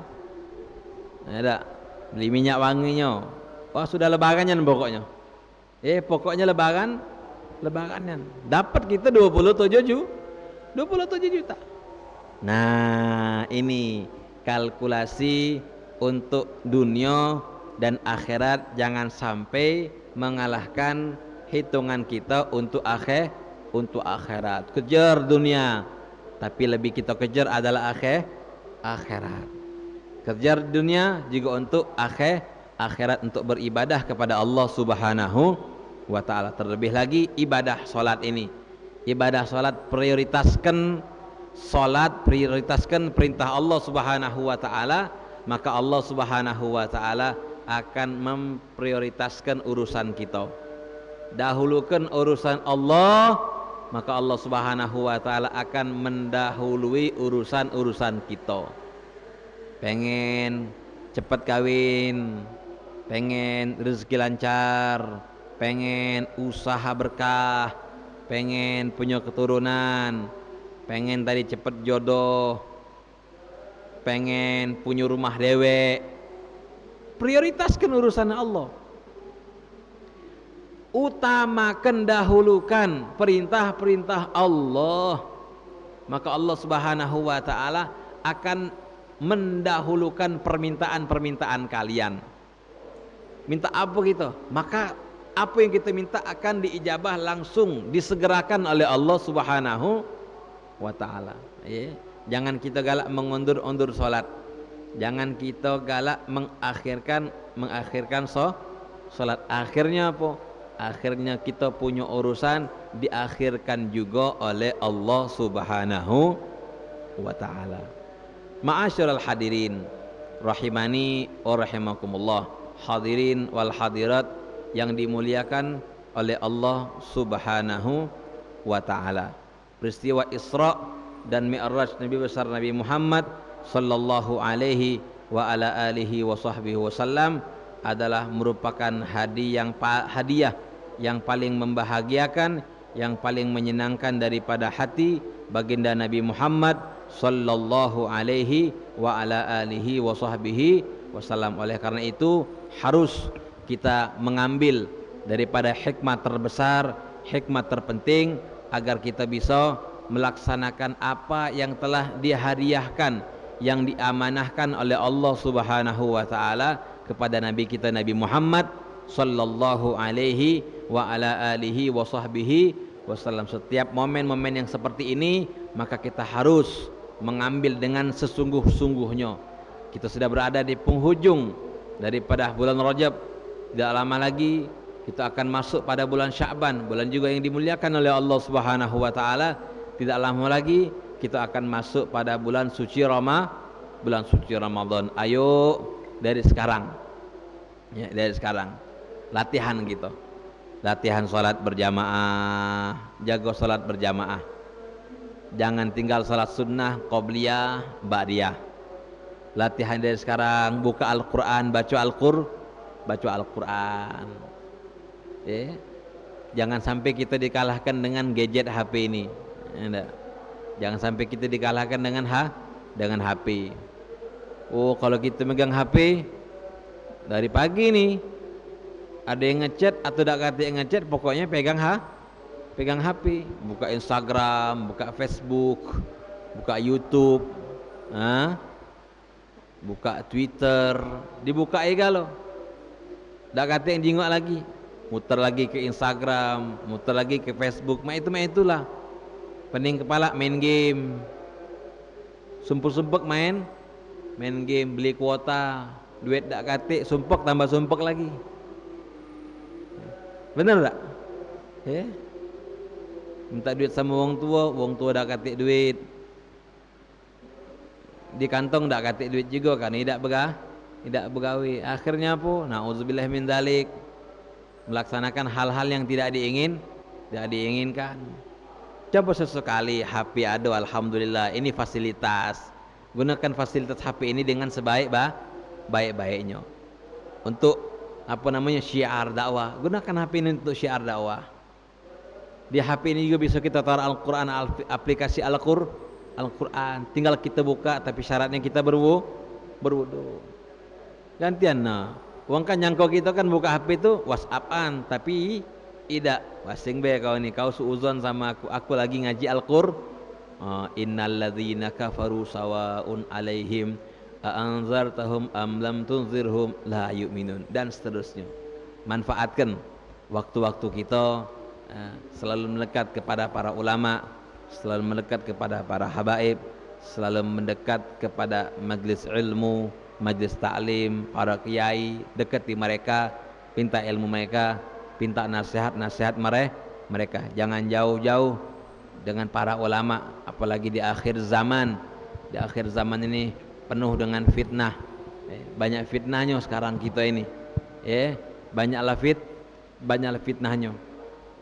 S3: Ada. Beli minyak wanginya. Wah, sudah lebarannya pokoknya. Pokoknya lebarannya. Dapat kita 27 juta. Nah, ini kalkulasi untuk dunia dan akhirat, jangan sampai mengalahkan hitungan kita untuk akhirat. Kejar dunia, tapi lebih kita kejar adalah akhirat. Kejar dunia juga untuk akhirat, untuk beribadah kepada Allah Subhanahu wa taala. Terlebih lagi ibadah salat ini. Ibadah salat prioritaskan perintah Allah Subhanahu wa taala, maka Allah Subhanahu wa taala akan memprioritaskan urusan kita. Dahulukan urusan Allah, maka Allah Subhanahu wa taala akan mendahului urusan-urusan kita. Pengen cepat kawin, pengen rezeki lancar, pengen usaha berkah, pengen punya keturunan, pengen tadi cepat jodoh, pengen punya rumah dewek. Prioritaskan urusan Allah. Utamakan, dahulukan perintah-perintah Allah, maka Allah Subhanahu wa taala akan mendahulukan permintaan-permintaan kalian. Minta apa gitu, maka apa yang kita minta akan diijabah langsung, disegerakan oleh Allah Subhanahu wa taala. Jangan kita galak mengundur-undur salat. Jangan kita galak mengakhirkan salat. Akhirnya apa? Akhirnya kita punya urusan diakhirkan juga oleh Allah Subhanahu wa taala. Ma'asyiral hadirin rahimani wa rahimakumullah, hadirin wal hadirat yang dimuliakan oleh Allah Subhanahu wa taala. Peristiwa Isra dan Mi'raj Nabi besar Nabi Muhammad sallallahu alaihi wa ala alihi wa sahbihi wasallam adalah merupakan hadiah yang paling membahagiakan, yang paling menyenangkan daripada hati baginda Nabi Muhammad sallallahu alaihi wa ala alihi wa sahbihi wasallam. Oleh karena itu harus kita mengambil daripada hikmah terbesar, hikmah terpenting, agar kita bisa melaksanakan apa yang telah dihadiahkan, yang diamanahkan oleh Allah Subhanahu wa taala kepada nabi kita Nabi Muhammad sallallahu alaihi wa ala alihi wa sahbihi wasallam. Setiap momen-momen yang seperti ini maka kita harus mengambil dengan sesungguh-sungguhnya. Kita sudah berada di penghujung daripada bulan Rajab. Tidak lama lagi kita akan masuk pada bulan Sya'ban, bulan juga yang dimuliakan oleh Allah Subhanahu wa taala. Tidak lama lagi kita akan masuk pada bulan suci Ramadan. Ayo dari sekarang, ya, dari sekarang latihan gitu, latihan sholat berjamaah, jago sholat berjamaah, jangan tinggal sholat sunnah, qobliyah, ba'diyah. Latihan dari sekarang, buka Al-Quran, baca Al-Quran. Jangan sampai kita dikalahkan dengan gadget HP ini. Jangan sampai kita dikalahkan dengan HP. Oh, kalau kita megang HP dari pagi nih, ada yang ngechat atau tidak kata yang ngechat, pokoknya pegang HP, buka Instagram, buka Facebook, buka YouTube, buka Twitter, dibuka loh. Tak kata yang jingok lagi, muter lagi ke Instagram, muter lagi ke Facebook, itulah. Pening kepala main game, sumpuk main game, beli kuota, duit tak kata, sumpuk tambah sumpuk lagi. Bener tak? Minta duit sama wong tua tak kata duit. Di kantong tak kata duit juga kan, tidak begawi. Akhirnya apa? Na'udzubillah min dzalik, melaksanakan hal-hal yang tidak diinginkan. Coba sesekali HP ada, alhamdulillah, ini fasilitas. Gunakan fasilitas HP ini dengan sebaik-baiknya. Untuk syiar dakwah. Gunakan HP ini untuk syiar dakwah. Di HP ini juga bisa kita taruh Al-Quran, aplikasi Al-Quran. Tinggal kita buka, tapi syaratnya kita berwudu. Gantian uang kan nyangkau kita kan buka HP itu WhatsAppan, tapi tidak wasing be kau suuzon sama aku lagi ngaji Al-Qur'an. Innalladzina kafaru sawaun alaihim a'anzartahum am lam tunzirhum la yu'minun, dan seterusnya. Manfaatkan waktu-waktu kita selalu mendekat kepada para ulama, selalu mendekat kepada para habaib, selalu mendekat kepada majlis ilmu, majlis ta'lim, para kiai, dekati mereka, pinta ilmu mereka, pinta nasihat mereka. Jangan jauh-jauh dengan para ulama, apalagi di akhir zaman. Di akhir zaman ini penuh dengan fitnah. Banyak fitnahnya sekarang kita ini. Banyaklah fitnahnya.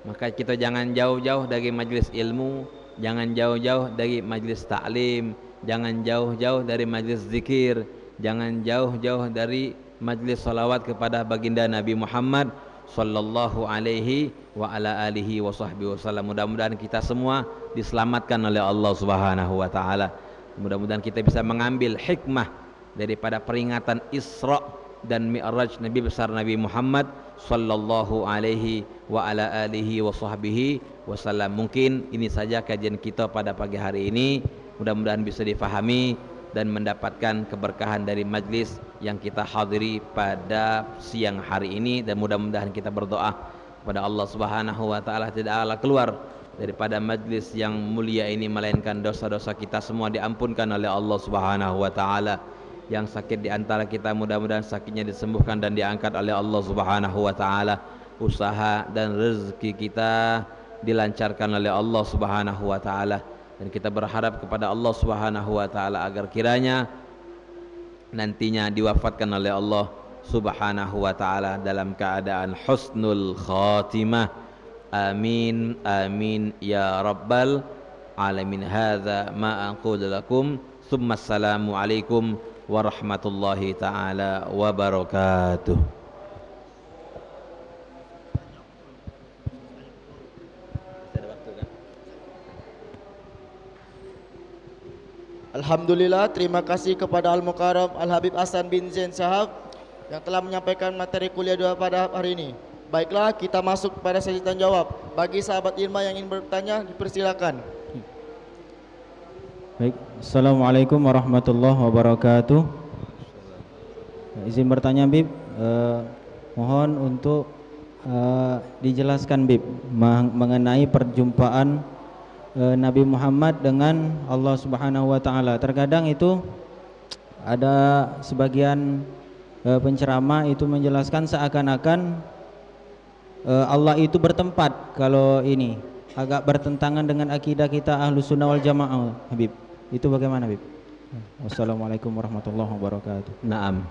S3: Maka kita jangan jauh-jauh dari majlis ilmu, jangan jauh-jauh dari majlis ta'lim, jangan jauh-jauh dari majlis zikir, jangan jauh-jauh dari majlis salawat kepada baginda Nabi Muhammad sallallahu alaihi wa ala alihi wa sahbihi wasallam. Mudah-mudahan kita semua diselamatkan oleh Allah Subhanahu wa taala. Mudah-mudahan kita bisa mengambil hikmah daripada peringatan Isra dan Mi'raj Nabi besar Nabi Muhammad sallallahu alaihi wa ala alihi wa sahbihi wasallam. Mungkin ini saja kajian kita pada pagi hari ini. Mudah-mudahan bisa difahami dan mendapatkan keberkahan dari majlis yang kita hadiri pada siang hari ini, dan mudah-mudahan kita berdoa kepada Allah Subhanahu wa taala tidaklah keluar daripada majlis yang mulia ini melainkan dosa-dosa kita semua diampunkan oleh Allah Subhanahu wa taala. Yang sakit di antara kita mudah-mudahan sakitnya disembuhkan dan diangkat oleh Allah Subhanahu wa taala. Usaha dan rezeki kita dilancarkan oleh Allah Subhanahu wa taala, dan kita berharap kepada Allah Subhanahu wa taala agar kiranya nantinya diwafatkan oleh Allah Subhanahu wa taala dalam keadaan husnul khatimah. Amin amin ya rabbal alamin. Hadza ma aqulu lakum. Tsumma assalamu alaikum warahmatullahi taala wabarakatuh.
S2: Alhamdulillah, terima kasih kepada Al-Mukarram Al-Habib Hasan bin Zain Shahab yang telah menyampaikan materi kuliah dua pada hari ini. Baiklah, kita masuk pada sesi tanya jawab. Bagi sahabat ilmu yang ingin bertanya, dipersilakan.
S1: Baik, Assalamualaikum warahmatullahi wabarakatuh. Izin bertanya Bib, mohon untuk dijelaskan Bib mengenai perjumpaan Nabi Muhammad dengan Allah Subhanahu wa taala. Terkadang itu ada sebagian penceramah itu menjelaskan seakan-akan Allah itu bertempat kalau ini agak bertentangan dengan akidah kita Ahlus Sunnah wal Jamaah, Habib. Itu bagaimana, Habib? Wassalamualaikum warahmatullahi wabarakatuh.
S3: Naam.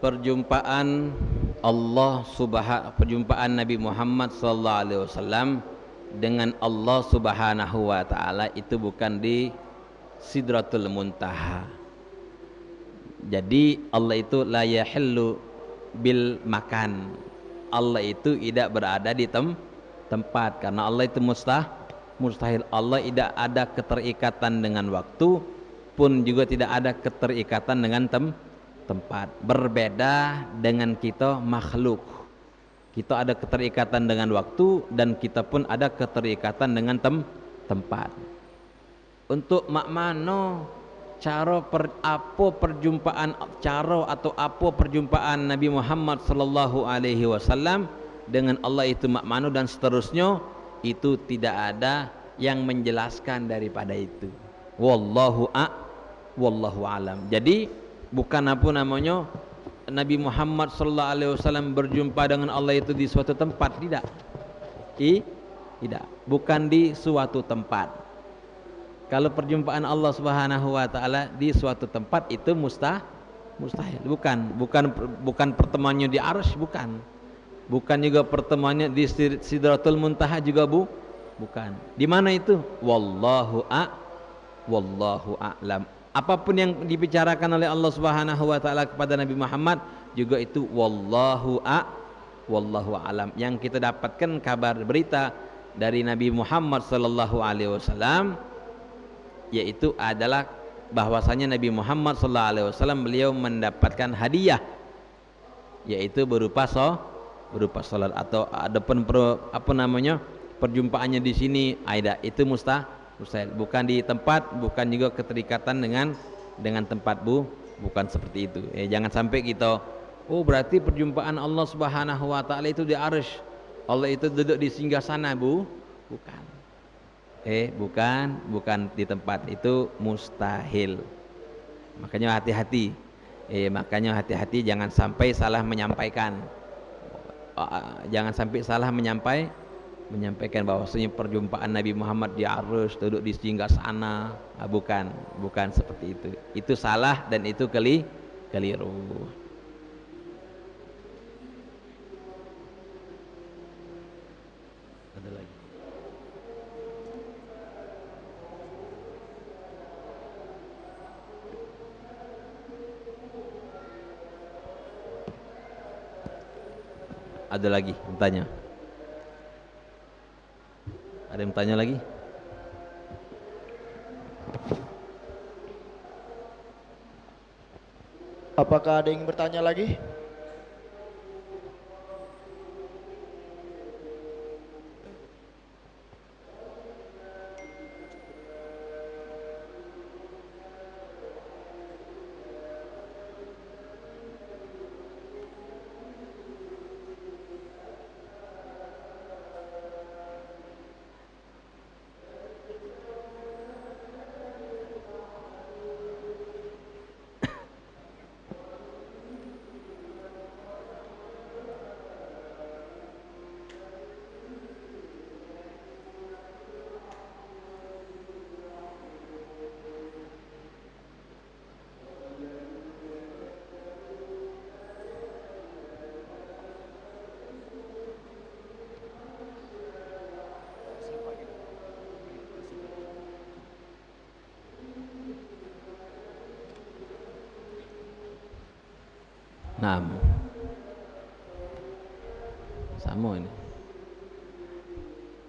S3: Perjumpaan perjumpaan Nabi Muhammad sallallahu alaihi wasallam dengan Allah Subhanahu wa taala itu bukan di Sidratul Muntaha. Jadi Allah itu la yahillu bil makan. Allah itu tidak berada di tempat karena Allah itu mustahil. Allah tidak ada keterikatan dengan waktu, pun juga tidak ada keterikatan dengan tempat. Berbeda dengan kita makhluk. Kita ada keterikatan dengan waktu dan kita pun ada keterikatan dengan tempat. Untuk makmano cara perjumpaan Nabi Muhammad sallallahu alaihi wasallam dengan Allah itu makmano dan seterusnya, itu tidak ada yang menjelaskan daripada itu. Wallahu alam. Jadi bukan apa namanya Nabi Muhammad sallallahu alaihi wasallam berjumpa dengan Allah itu di suatu tempat, tidak. Tidak, bukan di suatu tempat. Kalau perjumpaan Allah Subhanahu wa taala di suatu tempat itu mustahil. Bukan pertemuannya di Arsy, bukan. Bukan juga pertemuannya di Sidratul Muntaha juga bukan. Di mana itu? Wallahu a'lam. Apapun yang dibicarakan oleh Allah Subhanahu wa taala kepada Nabi Muhammad juga itu wallahu a'lam. Yang kita dapatkan kabar berita dari Nabi Muhammad sallallahu alaihi wasallam yaitu adalah bahwasanya Nabi Muhammad sallallahu alaihi wasallam beliau mendapatkan hadiah yaitu berupa salat, atau adapun perjumpaannya di sini itu mustahil, bukan di tempat, bukan juga keterikatan dengan tempat, bukan seperti itu. Jangan sampai kita berarti perjumpaan Allah Subhanahu wa taala itu di Arsy, Allah itu duduk di singgasana, bukan. Bukan di tempat, itu mustahil. Makanya hati-hati. Jangan sampai salah menyampaikan. Jangan sampai salah menyampaikan bahwasanya perjumpaan Nabi Muhammad di Arsy duduk di singgasana. Bukan seperti itu. Itu salah dan itu keliru. Ada lagi. Ada lagi bertanya? Ada yang tanya lagi?
S2: Apakah ada yang bertanya lagi? Nah, sama ini.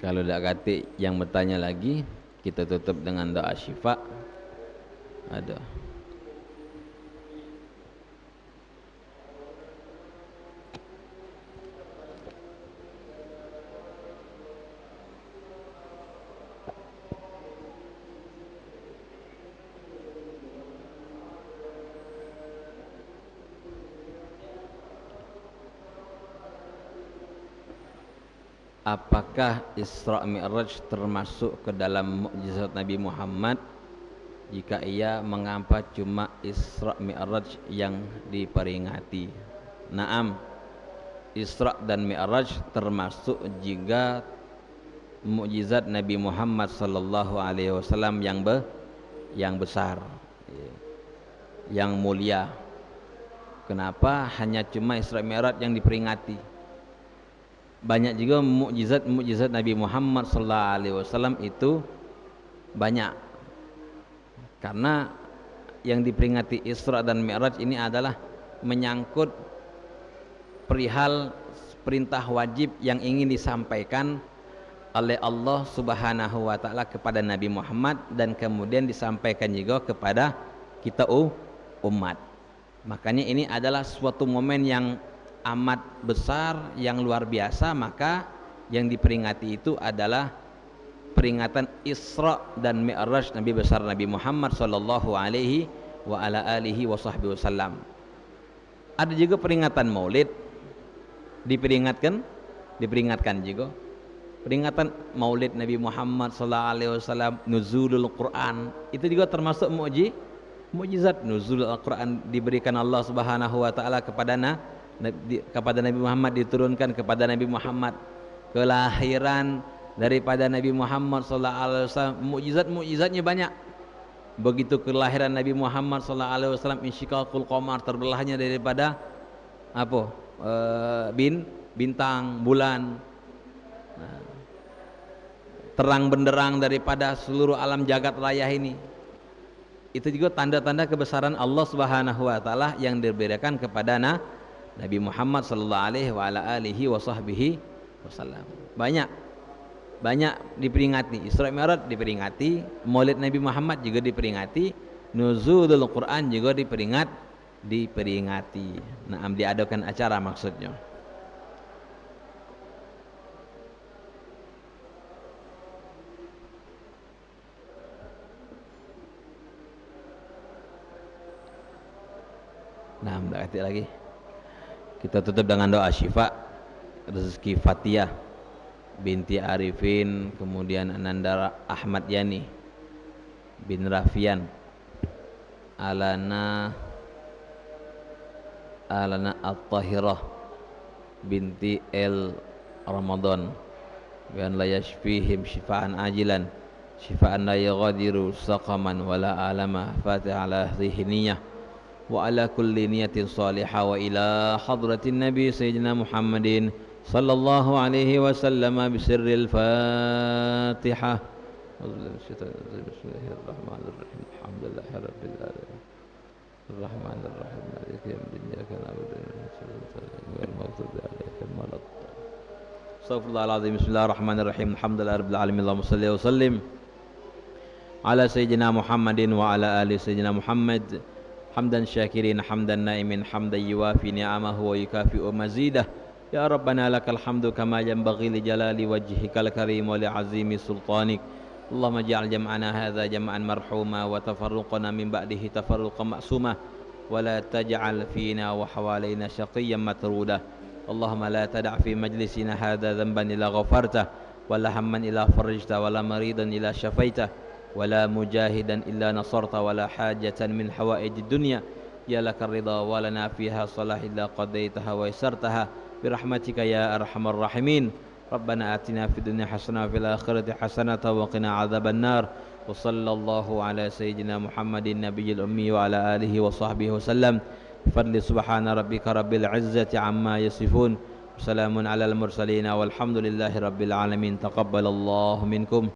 S2: Kalau tak kata yang bertanya lagi, kita tutup dengan doa syifa. Ada. Apakah Isra Mi'raj termasuk ke dalam mukjizat Nabi Muhammad jika ia mengapa cuma Isra Mi'raj yang diperingati? Naam,
S3: Isra dan Mi'raj termasuk juga mukjizat Nabi Muhammad sallallahu alaihi wasallam yang besar, yang mulia. Kenapa hanya cuma Isra Mi'raj yang diperingati? Banyak juga mukjizat Nabi Muhammad sallallahu alaihi wasallam itu banyak. Karena yang diperingati Isra dan Mi'raj ini adalah menyangkut perihal perintah wajib yang ingin disampaikan oleh Allah Subhanahu wa taala kepada Nabi Muhammad dan kemudian disampaikan juga kepada kita umat. Makanya ini adalah suatu momen yang amat besar, yang luar biasa, maka yang diperingati itu adalah peringatan Isra dan Mi'raj Nabi besar Nabi Muhammad sallallahu alaihi wa ala alihi wasallam. Ada juga peringatan Maulid, diperingatkan juga peringatan Maulid Nabi Muhammad sallallahu alaihi wasallam, nuzulul Quran, itu juga termasuk mukjizat. Nuzulul Quran diberikan Allah Subhanahu wa taala kepada Nabi Muhammad, diturunkan kepada Nabi Muhammad. Kelahiran daripada Nabi Muhammad sallallahu alaihi wasallam, mukjizatnya banyak. Begitu kelahiran Nabi Muhammad sallallahu alaihi wasallam, insyiqaqul qamar, terbelahnya daripada bintang, bulan, terang benderang daripada seluruh alam jagat raya ini. Itu juga tanda-tanda kebesaran Allah Subhanahu wa taala yang diberikan kepada Nabi Muhammad sallallahu alaihi wasallam. Banyak diperingati. Isra Mi'raj diperingati, Maulid Nabi Muhammad juga diperingati, nuzulul Quran juga diperingati. Nah, diadakan acara maksudnya. Nah, berarti lagi kita tutup dengan doa syifa rezeki Fatiyah binti Arifin, kemudian Ananda Ahmad Yani bin Rafian, Alana At-Tahirah binti El Ramadan, bian la yashfihim shifaan ajilan shifaan la yaghadiru saqaman wala alama. Fatihah ala dhihniyah wa ala kulli niyatin salihah wa ila hadratin nabi sayyidina Muhammadin sallallahu alaihi wasallam bisirril Fatihah. Bismillahirrahmanirrahim. Alhamdulillahirabbil alamin. Arrahmanirrahim. Maliki yaumiddin. Iyyaka na'budu wa iyyaka nasta'in. Ghairil maghdubi 'alaihim waladdallin. Astaghfirullahaladzim. Bismillahirrahmanirrahim. Alhamdulillahirabbil alamin. Allahumma shalli wa sallim ala sayyidina Muhammadin wa ala ali sayyidina Muhammad. Hamdan syakirin, hamdan naimin, hamdan yuwafi ni'amahu wa yukafi'u mazidah. Ya Rabbana lakal hamdu kama yanbaghi li jalali wajhikal karim wa li azimi sultanik. Allahumma ja'al jam'ana hadha jam'an marhuma wa tafarruqana min ba'dihi tafarruqan ma'suma wa la taj'al fina wa hawalaina syaqiyyan matruda. Allahumma la tada' fi majlisina hadha dhanban ila ghafartah wa la hamman ila farajtah wa la maridan ila syafaitah ولا مجاهدا إلا نصرت ولا حاجة من حوائج الدنيا يا لك الرضا ولنا فيها صلاح إلا قضيتها ويسرتها برحمتك يا أرحم الراحمين. ربنا آتنا في الدنيا حسنة وفي الآخرة حسنة وقنا عذاب النار. وصلى الله على سيدنا محمد النبي الأمي وعلى آله وصحبه وسلم. بفضل سبحان ربك رب العزة عما يصفون. سلام على المرسلين والحمد لله رب العالمين. تقبل الله منكم.